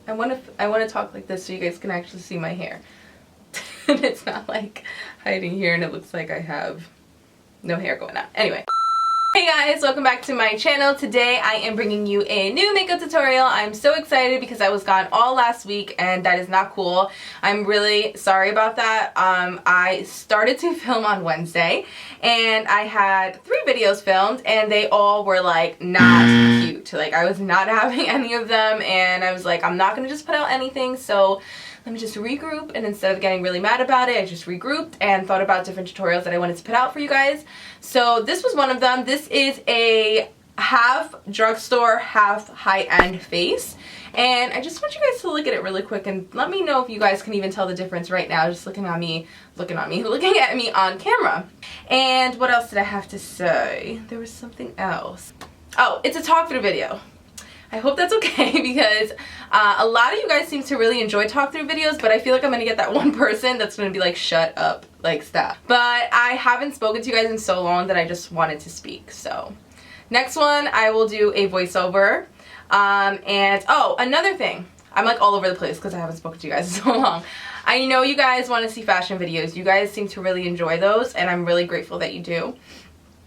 I want to talk like this so you guys can actually see my hair. And it's not like hiding here and it looks like I have no hair going on. Anyway. Hey guys, welcome back to my channel. Today I am bringing you a new makeup tutorial. I'm so excited because I was gone all last week and that is not cool. I'm really sorry about that. I started to film on Wednesday and I had 3 videos filmed and they all were like not cute. Like I was not having any of them and I was like, I'm not gonna just put out anything, so let me just regroup. And instead of getting really mad about it, I just regrouped and thought about different tutorials that I wanted to put out for you guys. So this was one of them. This is a half drugstore, half high-end face. And I just want you guys to look at it really quick and let me know if you guys can even tell the difference right now, just looking at me on camera. And what else did I have to say? There was something else. Oh, it's a talk through video. I hope that's okay because a lot of you guys seem to really enjoy talk through videos, but I feel like I'm gonna get that one person that's gonna be like, shut up, like stop. But I haven't spoken to you guys in so long that I just wanted to speak. So next one, I will do a voiceover. And oh, another thing, I'm like all over the place because I haven't spoken to you guys in so long. I know you guys want to see fashion videos. You guys seem to really enjoy those and I'm really grateful that you do.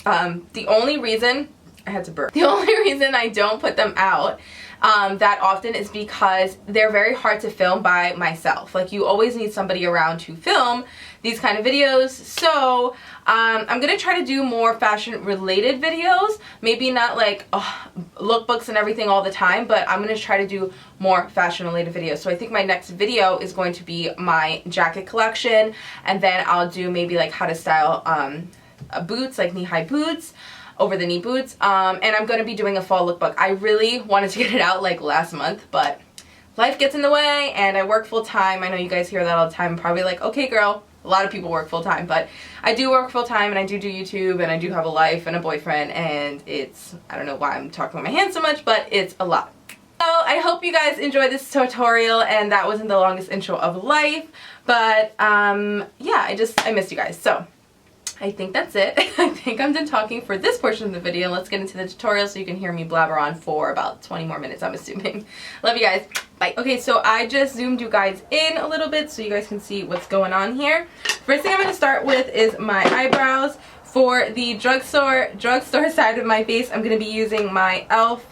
The only reason I don't put them out that often is because they're very hard to film by myself. Like you always need somebody around to film these kind of videos. So I'm gonna try to do more fashion related videos. Maybe not like lookbooks and everything all the time, but I'm gonna try to do more fashion related videos. So I think my next video is going to be my jacket collection, and then I'll do maybe like how to style boots, like knee-high boots, over the knee boots, and I'm going to be doing a fall lookbook. I really wanted to get it out like last month, but life gets in the way and I work full time. I know you guys hear that all the time, probably like, okay girl, a lot of people work full time, but I do work full time and I do YouTube and I do have a life and a boyfriend, and it's, I don't know why I'm talking with my hands so much, but it's a lot. So I hope you guys enjoyed this tutorial, and that wasn't the longest intro of life, but yeah, I missed you guys. So I think that's it. I think I'm done talking for this portion of the video. Let's get into the tutorial so you can hear me blabber on for about 20 more minutes, I'm assuming. Love you guys. Bye. Okay, so I just zoomed you guys in a little bit so you guys can see what's going on here. First thing I'm going to start with is my eyebrows. For the drugstore side of my face, I'm going to be using my e.l.f.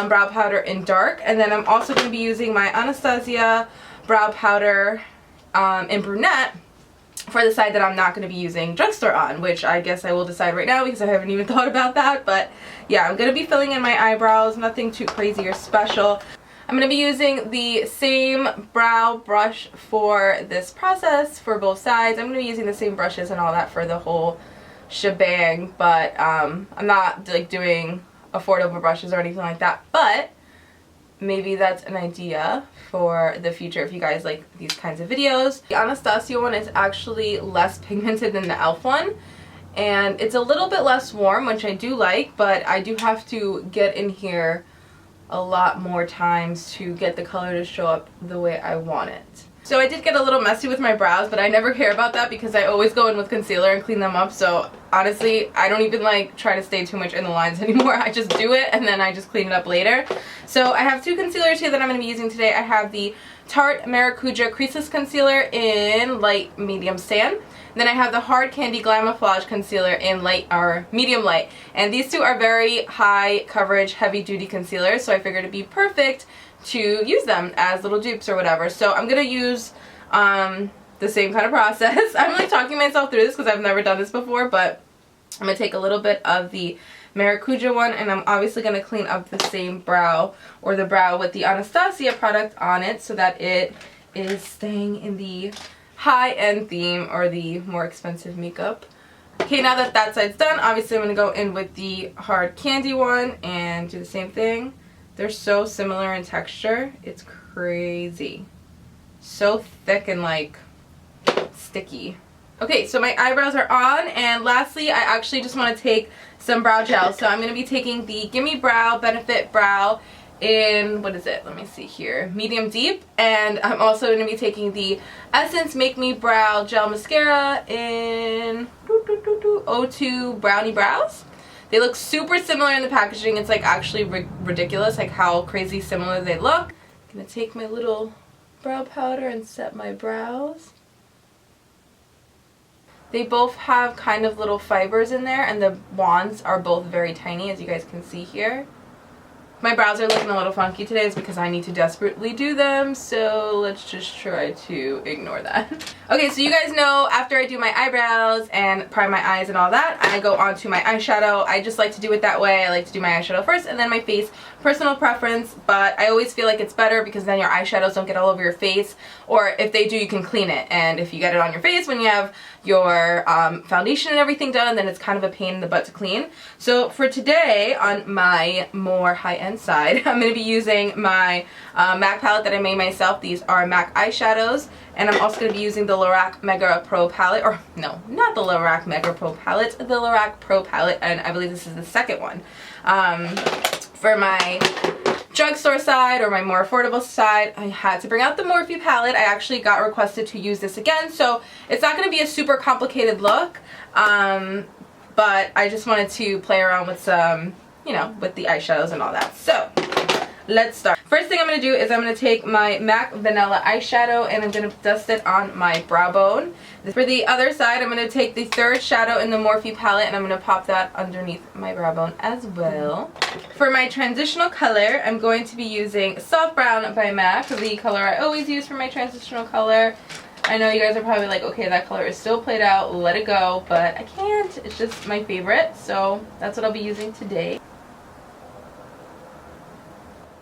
brow powder in dark. And then I'm also going to be using my Anastasia brow powder in brunette for the side that I'm not going to be using drugstore on, which I guess I will decide right now because I haven't even thought about that. But yeah, I'm going to be filling in my eyebrows, nothing too crazy or special. I'm going to be using the same brow brush for this process for both sides. I'm going to be using the same brushes and all that for the whole shebang, but I'm not like doing affordable brushes or anything like that, but maybe that's an idea for the future if you guys like these kinds of videos. The Anastasia one is actually less pigmented than the e.l.f. one, and it's a little bit less warm, which I do like, but I do have to get in here a lot more times to get the color to show up the way I want it. So I did get a little messy with my brows, but I never care about that because I always go in with concealer and clean them up. So honestly, I don't even like try to stay too much in the lines anymore. I just do it and then I just clean it up later. So I have 2 concealers here that I'm going to be using today. I have the Tarte Maracuja Creaseless Concealer in light medium sand. Then I have the Hard Candy Glamouflage Concealer in light or medium light. And these 2 are very high coverage, heavy duty concealers, so I figured it'd be perfect to use them as little dupes or whatever. So I'm going to use the same kind of process. I'm like talking myself through this because I've never done this before, but I'm going to take a little bit of the Maracuja one, and I'm obviously going to clean up the same brow or the brow with the Anastasia product on it so that it is staying in the high-end theme or the more expensive makeup. Okay, now that that side's done, obviously I'm going to go in with the Hard Candy one and do the same thing. They're so similar in texture. It's crazy. So thick and like sticky. Okay, so my eyebrows are on, and lastly I actually just want to take some brow gel. So I'm going to be taking the Gimme Brow Benefit Brow in, what is it? Let me see here. Medium Deep. And I'm also going to be taking the Essence Make Me Brow Gel Mascara in 02 Brownie Brows. They look super similar in the packaging. It's like actually ridiculous like how crazy similar they look. gonna take my little brow powder and set my brows. They both have kind of little fibers in there, and the wands are both very tiny, as you guys can see here. My brows are looking a little funky today is because I need to desperately do them, so let's just try to ignore that. Okay, so you guys know after I do my eyebrows and prime my eyes and all that, I go on to my eyeshadow. I just like to do it that way. I like to do my eyeshadow first and then my face. Personal preference, but I always feel like it's better because then your eyeshadows don't get all over your face, or if they do, you can clean it. And if you get it on your face when you have your foundation and everything done, then it's kind of a pain in the butt to clean. So for today, on my more high-end side, I'm going to be using my MAC palette that I made myself. These are MAC eyeshadows, and I'm also going to be using the Lorac Mega Pro palette, or no, not the Lorac Mega Pro palette, the Lorac Pro palette, and I believe this is the second one. For my drugstore side, or my more affordable side, I had to bring out the Morphe palette. I actually got requested to use this again, so it's not going to be a super complicated look, but I just wanted to play around with some, you know, with the eyeshadows and all that. So let's start. First thing I'm going to do is I'm going to take my MAC Vanilla eyeshadow and I'm going to dust it on my brow bone. For the other side, I'm going to take the third shadow in the Morphe palette and I'm going to pop that underneath my brow bone as well. For my transitional color, I'm going to be using Soft Brown by MAC, the color I always use for my transitional color. I know you guys are probably like, okay, that color is still played out, let it go, but I can't. It's just my favorite, so that's what I'll be using today.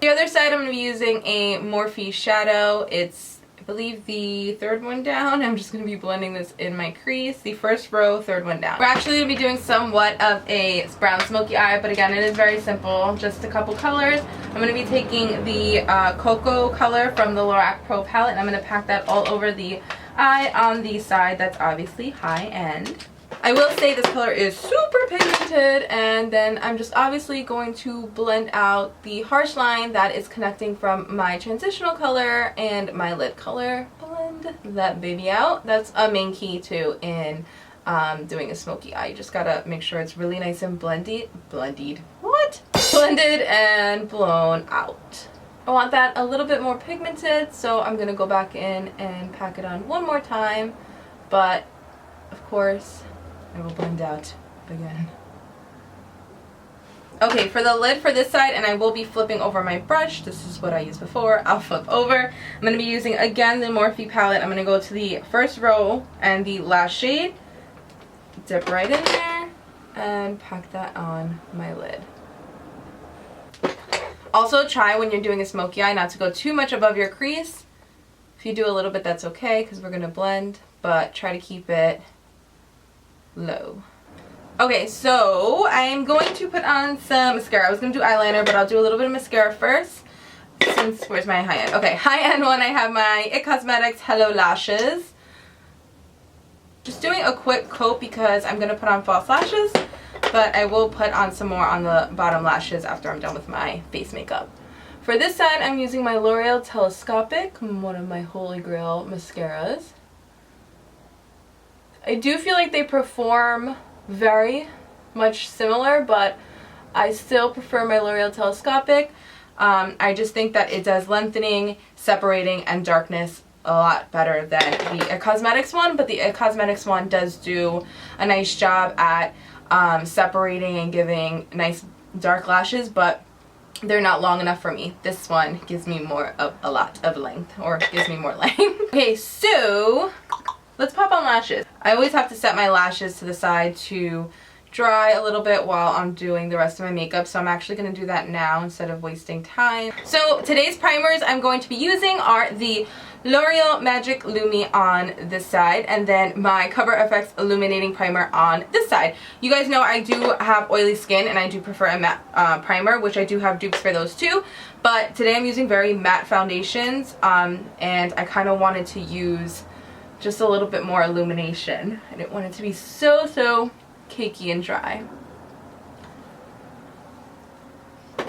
The other side, I'm going to be using a Morphe shadow. It's, I believe, the third one down. I'm just going to be blending this in my crease. The first row, third one down. We're actually going to be doing somewhat of a brown smoky eye, but again, it is very simple. Just a couple colors. I'm going to be taking the cocoa color from the Lorac Pro palette, and I'm going to pack that all over the eye on the side that's obviously high end. I will say this color is super pigmented, and then I'm just obviously going to blend out the harsh line that is connecting from my transitional color and my lid color. Blend that baby out. That's a main key too in doing a smoky eye. You just gotta make sure it's really nice and blended and blown out. I want that a little bit more pigmented, so I'm gonna go back in and pack it on one more time, but of course I will blend out again. Okay, for the lid for this side, and I will be flipping over my brush. This is what I used before. I'll flip over. I'm going to be using, again, the Morphe palette. I'm going to go to the first row and the last shade. Dip right in there and pack that on my lid. Also, try when you're doing a smoky eye not to go too much above your crease. If you do a little bit, that's okay because we're going to blend, but try to keep it low. Okay, so I'm going to put on some mascara. I was going to do eyeliner, but I'll do a little bit of mascara first. Since, where's my high-end? Okay, high-end one, I have my IT Cosmetics Hello Lashes. Just doing a quick coat because I'm going to put on false lashes, but I will put on some more on the bottom lashes after I'm done with my face makeup. For this side, I'm using my L'Oreal Telescopic, one of my holy grail mascaras. I do feel like they perform very much similar, but I still prefer my L'Oreal Telescopic. I just think that it does lengthening, separating, and darkness a lot better than the IT Cosmetics one, but the IT Cosmetics one does do a nice job at separating and giving nice dark lashes, but they're not long enough for me. This one gives me more of a lot of length, or gives me more length. Okay, so let's pop on lashes. I always have to set my lashes to the side to dry a little bit while I'm doing the rest of my makeup, so I'm actually going to do that now instead of wasting time. So today's primers I'm going to be using are the L'Oreal Magic Lumi on this side, and then my Cover FX Illuminating Primer on this side. You guys know I do have oily skin and I do prefer a matte primer, which I do have dupes for those too, but today I'm using very matte foundations, and I kind of wanted to use just a little bit more illumination. I didn't want it to be so cakey and dry.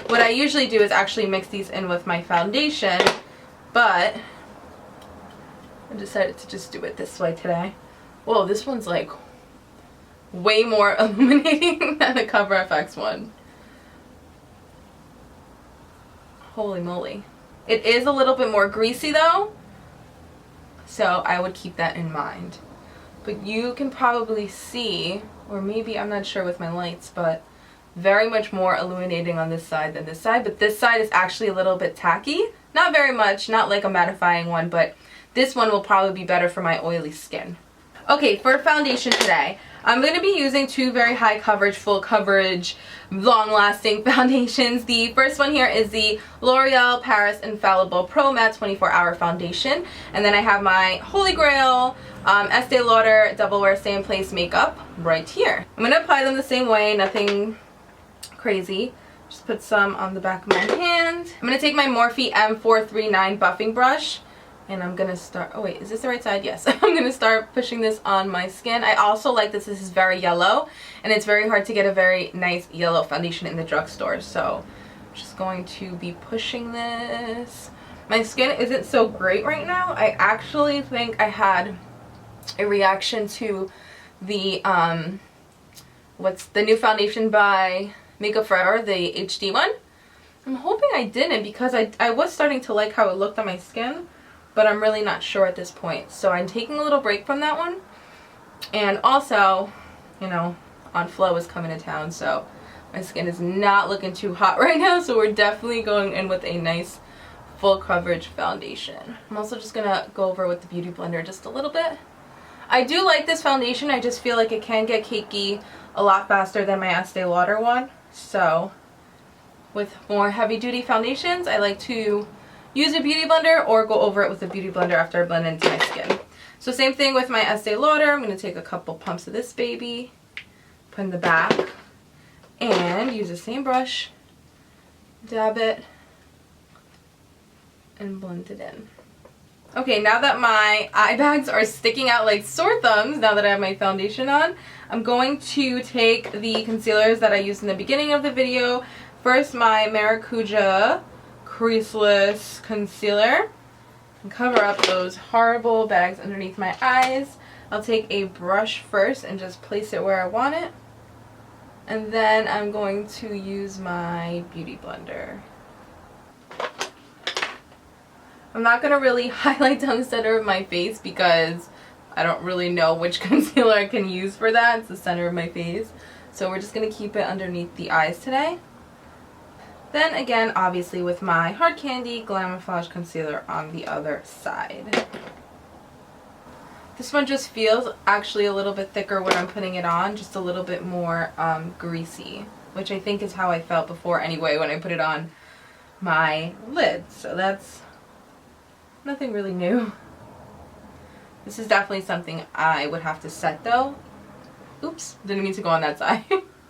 What I usually do is actually mix these in with my foundation, but I decided to just do it this way today. Whoa, this one's like way more illuminating than the Cover FX one. Holy moly. It is a little bit more greasy though, so I would keep that in mind. But you can probably see, or maybe I'm not sure with my lights, but very much more illuminating on this side than this side. But this side is actually a little bit tacky. Not very much, not like a mattifying one, but this one will probably be better for my oily skin. Okay, for foundation today, I'm going to be using two very high coverage, full coverage, long lasting foundations. The first one here is the L'Oreal Paris Infallible Pro Matte 24-Hour Foundation. And then I have my Holy Grail Estee Lauder Double Wear Stay in Place makeup right here. I'm going to apply them the same way, nothing crazy. Just put some on the back of my hand. I'm going to take my Morphe M439 buffing brush. And I'm going to start, oh wait, is this the right side? Yes. I'm going to start pushing this on my skin. I also like this. This is very yellow. And it's very hard to get a very nice yellow foundation in the drugstore. So I'm just going to be pushing this. My skin isn't so great right now. I actually think I had a reaction to the, what's the new foundation by Makeup Forever, the HD one. I'm hoping I didn't because I was starting to like how it looked on my skin. But I'm really not sure at this point. So I'm taking a little break from that one. And also, you know, On Flow is coming to town, so my skin is not looking too hot right now. So we're definitely going in with a nice full coverage foundation. I'm also just going to go over with the Beauty Blender just a little bit. I do like this foundation. I just feel like it can get cakey a lot faster than my Estee Lauder one. So with more heavy duty foundations, I like to use a Beauty Blender or go over it with a Beauty Blender after I blend into my skin. So same thing with my Estee Lauder. I'm going to take a couple pumps of this baby, put in the back, and use the same brush, dab it, and blend it in. Okay, now that my eye bags are sticking out like sore thumbs, now that I have my foundation on, I'm going to take the concealers that I used in the beginning of the video. First, my Maracuja creaseless concealer, and cover up those horrible bags underneath my eyes. I'll take a brush first and just place it where I want it, and then I'm going to use my Beauty Blender. I'm not going to really highlight down the center of my face because I don't really know which concealer I can use for that. It's the center of my face, so we're just going to keep it underneath the eyes today. Then again, obviously with my Hard Candy Glamouflage concealer on the other side. This one just feels actually a little bit thicker when I'm putting it on, just a little bit more greasy, which I think is how I felt before anyway when I put it on my lids. So that's nothing really new. This is definitely something I would have to set though. Oops, didn't mean to go on that side.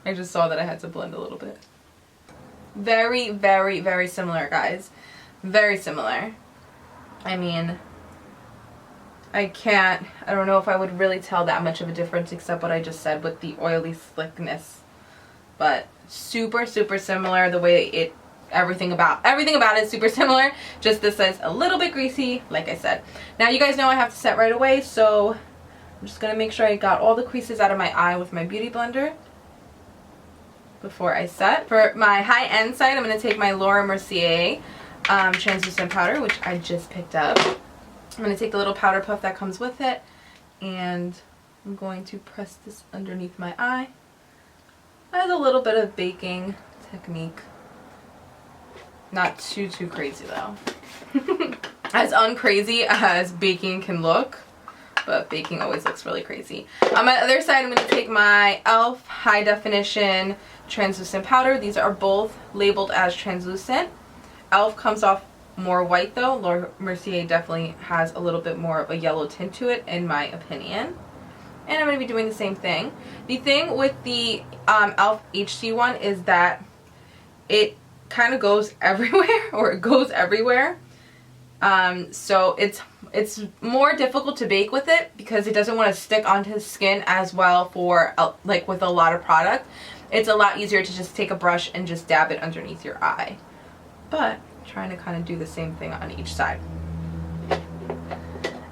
I just saw that I had to blend a little bit. Very, very, very similar, guys. Very similar. I mean, I don't know if I would really tell that much of a difference except what I just said with the oily slickness. But super, super similar. The way everything about it is super similar. Just this is a little bit greasy, like I said. Now you guys know I have to set right away, so I'm just going to make sure I got all the creases out of my eye with my Beauty Blender before I set. For my high-end side, I'm going to take my Laura Mercier translucent powder, which I just picked up. I'm going to take the little powder puff that comes with it, and I'm going to press this underneath my eye. I have a little bit of baking technique. Not too crazy though. As uncrazy as baking can look, but baking always looks really crazy. On my other side, I'm going to take my e.l.f. High Definition translucent powder. These are both labeled as translucent. e.l.f. comes off more white though. Laura Mercier definitely has a little bit more of a yellow tint to it in my opinion. And I'm going to be doing the same thing. The thing with the e.l.f. HD one is that it kind of goes everywhere, or it goes everywhere. So it's more difficult to bake with it because it doesn't want to stick onto the skin as well for like with a lot of product. It's a lot easier to just take a brush and just dab it underneath your eye. But trying to kind of do the same thing on each side.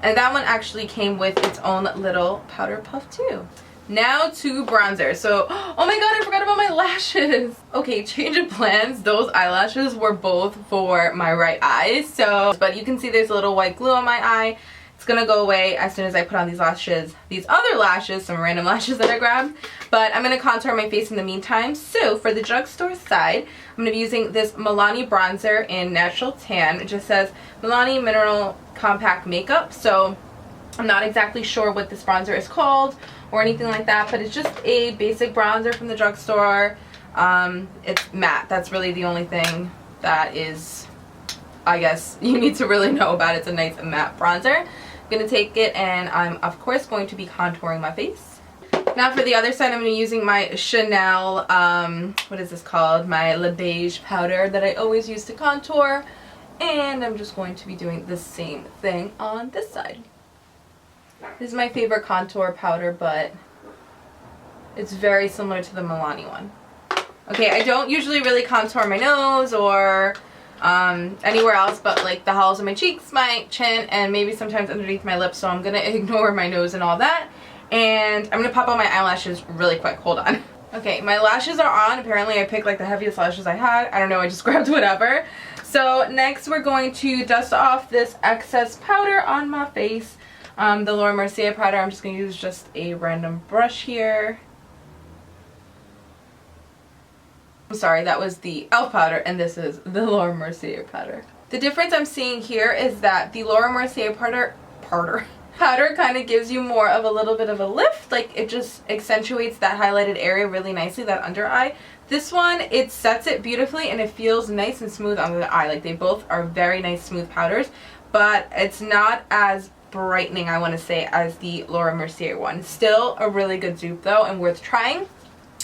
And that one actually came with its own little powder puff too. now to bronzer. So, oh my god, I forgot about my lashes. Okay, change of plans. Those eyelashes were both for my right eye. So, but you can see there's a little white glue on my eye. It's gonna go away as soon as I put on these lashes. These other lashes, some random lashes that I grabbed. But I'm gonna contour my face in the meantime. So, for the drugstore side, I'm gonna be using this MILANI bronzer in Natural Tan. It just says MILANI Mineral Compact Makeup. So, I'm not exactly sure what this bronzer is called or anything like that, but it's just a basic bronzer from the drugstore. It's matte. That's really the only thing that is, I guess, you need to really know about. It's a nice matte bronzer. I'm going to take it and I'm, of course, going to be contouring my face. Now for the other side, I'm going to be using my Chanel, what is this called? My Le Beige powder that I always use to contour. And I'm just going to be doing the same thing on this side. This is my favorite contour powder, but it's very similar to the MILANI one. Okay, I don't usually really contour my nose or anywhere else but like the hollows of my cheeks, my chin, and maybe sometimes underneath my lips, so I'm going to ignore my nose and all that. And I'm going to pop on my eyelashes really quick. Hold on. Okay, my lashes are on. Apparently I picked like the heaviest lashes I had. I don't know, I just grabbed whatever. So next we're going to dust off this excess powder on my face. The Laura Mercier powder. I'm just going to use just a random brush here. I'm sorry, that was the e.l.f. powder and this is the Laura Mercier powder. The difference I'm seeing here is that the Laura Mercier powder kind of gives you more of a little bit of a lift. Like it just accentuates that highlighted area really nicely, that under eye. This one, it sets it beautifully and it feels nice and smooth under the eye. Like they both are very nice smooth powders, but it's not as brightening, I want to say, as the Laura Mercier one. Still a really good dupe though and worth trying,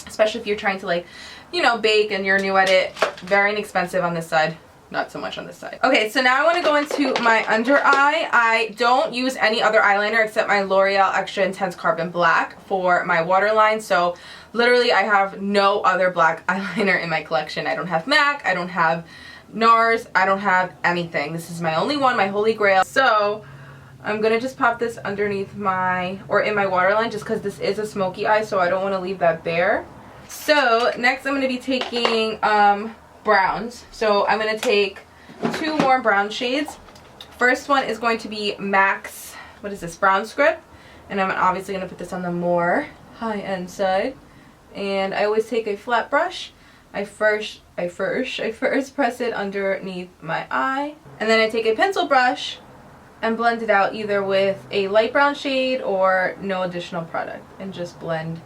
especially if you're trying to, like, you know, bake and you're new at it. Very inexpensive on this side, not so much on this side. Okay, so now I want to go into my under eye. I don't use any other eyeliner except my L'Oreal Extra Intense Carbon Black for my waterline. So literally I have no other black eyeliner in my collection. I don't have MAC, I don't have NARS, I don't have anything. This is my only one, my holy grail. So I'm going to just pop this underneath my, or in my waterline, just because this is a smoky eye, so I don't want to leave that bare. So next I'm going to be taking browns. So I'm going to take two more brown shades. First one is going to be MAC's, what is this, Brown Script. And I'm obviously going to put this on the more high-end side. And I always take a flat brush. I first press it underneath my eye. And then I take a pencil brush and blend it out either with a light brown shade or no additional product and just blend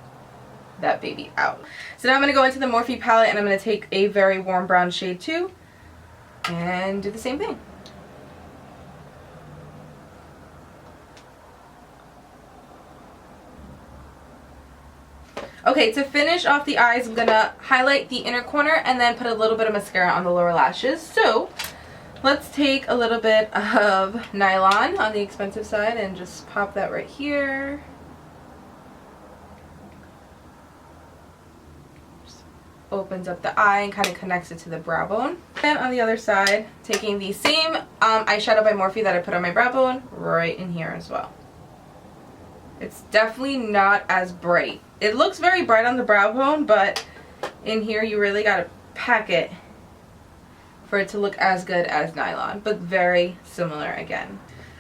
that baby out. So now I'm going to go into the Morphe palette and I'm going to take a very warm brown shade too and do the same thing. Okay, to finish off the eyes, I'm going to highlight the inner corner and then put a little bit of mascara on the lower lashes. So let's take a little bit of nylon on the expensive side and just pop that right here. Just opens up the eye and kind of connects it to the brow bone. And on the other side, taking the same eyeshadow by Morphe that I put on my brow bone right in here as well. It's definitely not as bright. It looks very bright on the brow bone, but in here you really got to pack it for it to look as good as nylon, but very similar again.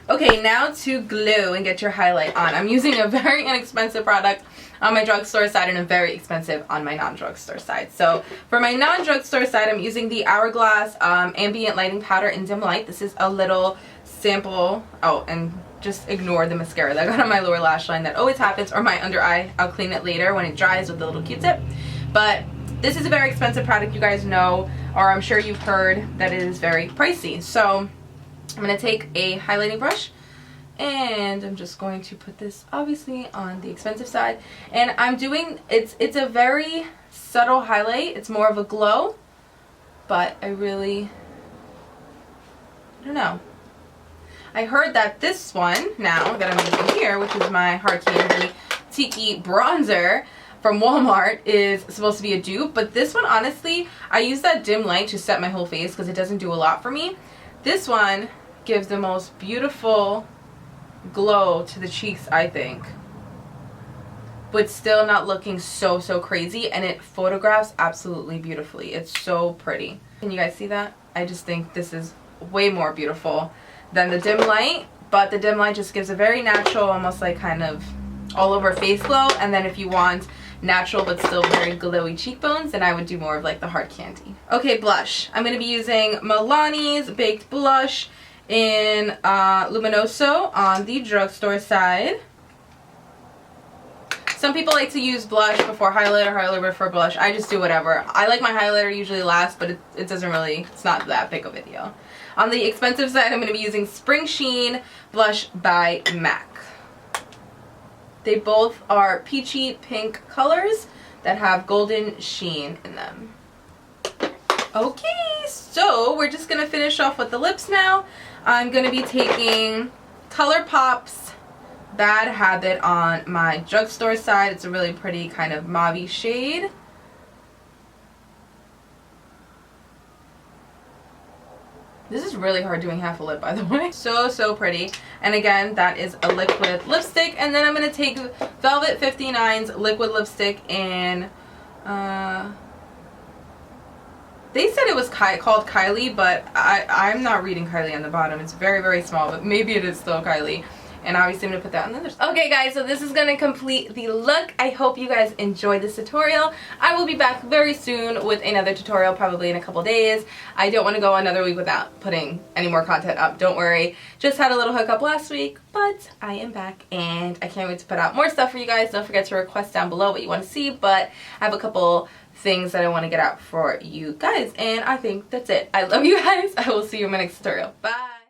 Okay, now to glue and get your highlight on. I'm using a very inexpensive product on my drugstore side and a very expensive on my non-drugstore side. So for my non-drugstore side, I'm using the Hourglass Ambient Lighting Powder in Dim Light. This is a little sample. Oh, and just ignore the mascara that I got on my lower lash line. That always happens, or my under eye. I'll clean it later when it dries with the little Q-tip. But this is a very expensive product, you guys know, or I'm sure you've heard that it is very pricey. So I'm going to take a highlighting brush and I'm just going to put this obviously on the expensive side. And I'm doing, it's a very subtle highlight. It's more of a glow, but I don't know. I heard that this one now that I'm using here, which is my Heart Candy Tiki Bronzer from Walmart, is supposed to be a dupe, but this one, honestly, I use that dim light to set my whole face because it doesn't do a lot for me. This one gives the most beautiful glow to the cheeks, I think. but still not looking so crazy, and it photographs absolutely beautifully. It's so pretty. Can you guys see that? I just think this is way more beautiful than the dim light, but the dim light just gives a very natural, almost like kind of all over face glow. And then if you want natural but still very glowy cheekbones, then I would do more of like the hard candy. Okay, blush. I'm going to be using Milani's Baked Blush in Luminoso on the drugstore side. Some people like to use blush before highlighter, highlighter before blush. I just do whatever. I like my highlighter usually last, but it doesn't really, it's not that big of a deal. On the expensive side, I'm going to be using Spring Sheen Blush by MAC. They both are peachy pink colors that have golden sheen in them. Okay, so we're just going to finish off with the lips now. I'm going to be taking ColourPop's Bad Habit on my drugstore side. It's a really pretty kind of mauve-y shade. This is really hard doing half a lip, by the way. So pretty. And again, that is a liquid lipstick. And then I'm going to take Velvet 59's liquid lipstick in... they said it was called Kylie, but I'm not reading Kylie on the bottom. It's very small, but maybe it is still Kylie. And obviously I'm going to put that on the other side. Okay guys, so this is going to complete the look. I hope you guys enjoyed this tutorial. I will be back very soon with another tutorial, probably in a couple days. I don't want to go another week without putting any more content up. Don't worry. Just had a little hookup last week, but I am back and I can't wait to put out more stuff for you guys. Don't forget to request down below what you want to see, but I have a couple things that I want to get out for you guys, and I think that's it. I love you guys. I will see you in my next tutorial. Bye.